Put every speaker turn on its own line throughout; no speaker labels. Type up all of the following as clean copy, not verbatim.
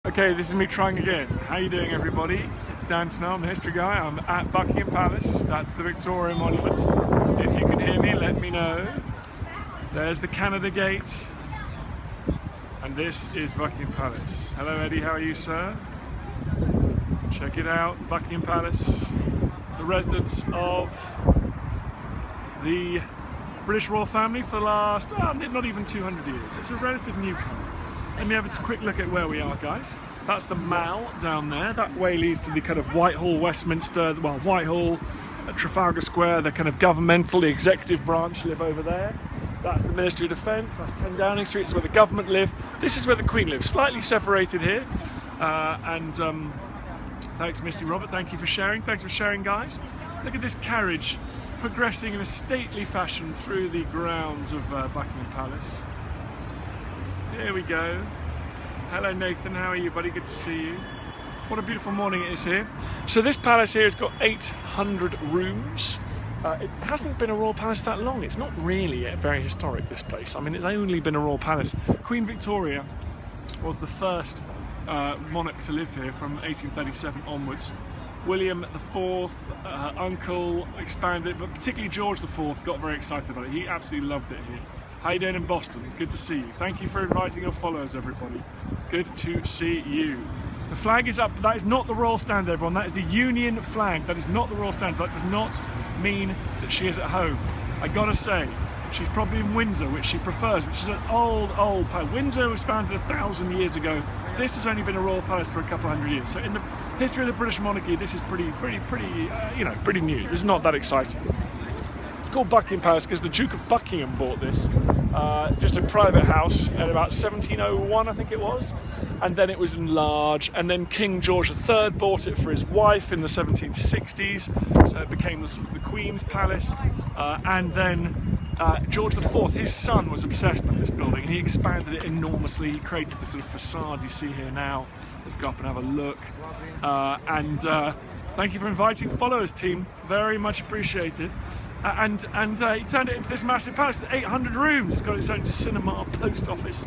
Okay, this is me trying again. How you doing, everybody? It's Dan Snow, I'm the history guy. I'm at Buckingham Palace. That's the Victoria Monument. If you can hear me, let me know. There's the Canada Gate. And this is Buckingham Palace. Hello, Eddie, how are you, sir? Check it out, Buckingham Palace. The residence of the British royal family for the last, not even 200 years. It's a relative newcomer. Let me have a quick look at where we are, guys. That's the Mall down there. That way leads to the kind of Whitehall, Westminster, well, Whitehall, Trafalgar Square, the kind of governmental, the executive branch live over there. That's the Ministry of Defence. That's 10 Downing Street. It's where the government live. This is where the Queen lives, slightly separated here. Thanks, Misty Robert. Thank you for sharing. Thanks for sharing, guys. Look at this carriage progressing in a stately fashion through the grounds of Buckingham Palace. There we go. Hello Nathan, how are you, buddy? Good to see you. What a beautiful morning it is here. So this palace here has got 800 rooms. It hasn't been a royal palace that long. It's not really very historic, this place. I mean, it's only been a royal palace. Queen Victoria was the first monarch to live here from 1837 onwards. William IV, her uncle, expanded it, but particularly George IV got very excited about it. He absolutely loved it here. How you doing in Boston? It's good to see you. Thank you for inviting your followers, everybody. Good to see you. The flag is up. That is not the royal stand, everyone. That is the Union flag. That is not the royal stand. So that does not mean that she is at home. I gotta say, she's probably in Windsor, which she prefers, which is an old palace. Windsor was founded 1,000 years ago. This has only been a royal palace for a couple hundred years. So in the history of the British monarchy, this is pretty new. This is not that exciting. It's called Buckingham Palace because the Duke of Buckingham bought this, just a private house at about 1701, I think it was, and then it was enlarged, and then King George III bought it for his wife in the 1760s, so it became the Queen's Palace, and then George IV, his son, was obsessed with this building. He expanded it enormously. He created the sort of facade you see here now. Let's go up and have a look. Thank you for inviting followers, team. Very much apprecited. He turned it into this massive palace with 800 rooms. It's got its own cinema, post office,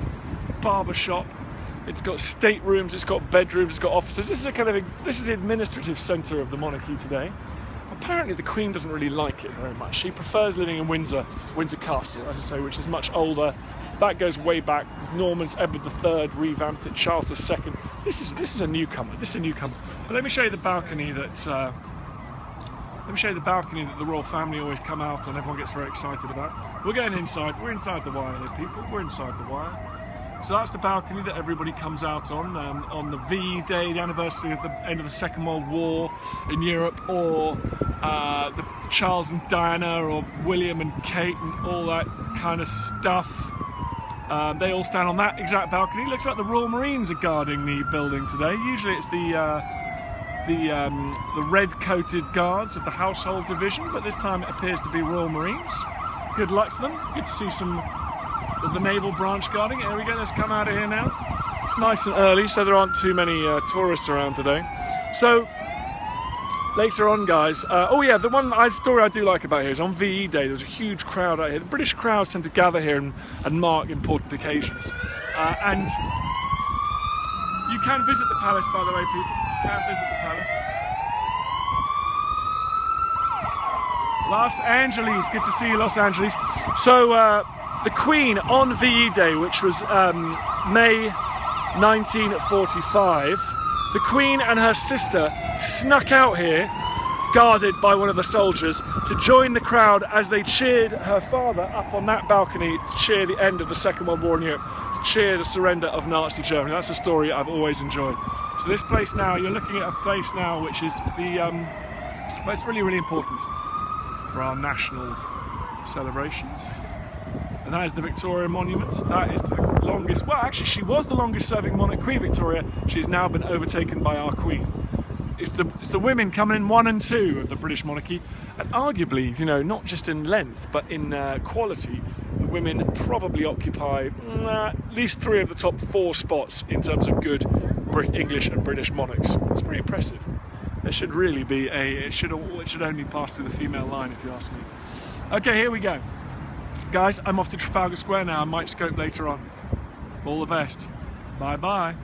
barber shop. It's got staterooms. It's got bedrooms. It's got offices. This is the administrative centre of the monarchy today. Apparently, the Queen doesn't really like it very much. She prefers living in Windsor Castle, as I say, which is much older. That goes way back. Normans, Edward III revamped it. Charles II. This is a newcomer. But let me show you the balcony that. Let me show you the balcony that the royal family always come out on. Everyone gets very excited about. We're going inside. We're inside the wire here, people. We're inside the wire. So that's the balcony that everybody comes out on the VE Day, the anniversary of the end of the Second World War in Europe, or the Charles and Diana, or William and Kate, and all that kind of stuff. They all stand on that exact balcony. Looks like the Royal Marines are guarding the building today. Usually it's the red-coated guards of the Household Division, but this time it appears to be Royal Marines. Good luck to them. Good to see some of the Naval Branch guarding. Here we go, let's come out of here now. It's nice and early, so there aren't too many tourists around today. So, later on, guys, the one story I do like about here is on VE Day, there's a huge crowd out here. The British crowds tend to gather here and mark important occasions. And you can visit the palace, by the way, people. You can visit the palace. Los Angeles, good to see you, Los Angeles. So the Queen on VE Day, which was May 1945, the Queen and her sister snuck out here, guarded by one of the soldiers, to join the crowd as they cheered her father up on that balcony to cheer the end of the Second World War in Europe, to cheer the surrender of Nazi Germany. That's a story I've always enjoyed. So this place now, you're looking at a place now which is well, it's really, really important for our national celebrations. And that is the Victoria Monument. That is the longest, well actually she was the longest serving monarch, Queen Victoria. She has now been overtaken by our Queen. It's the women coming in 1 and 2 of the British monarchy, and arguably, not just in length, but in quality, the women probably occupy at least 3 of the top 4 spots in terms of good English and British monarchs. It's pretty impressive. There should really be it should only pass through the female line, if you ask me. Okay, here we go. Guys, I'm off to Trafalgar Square now. I might scope later on. All the best. Bye bye.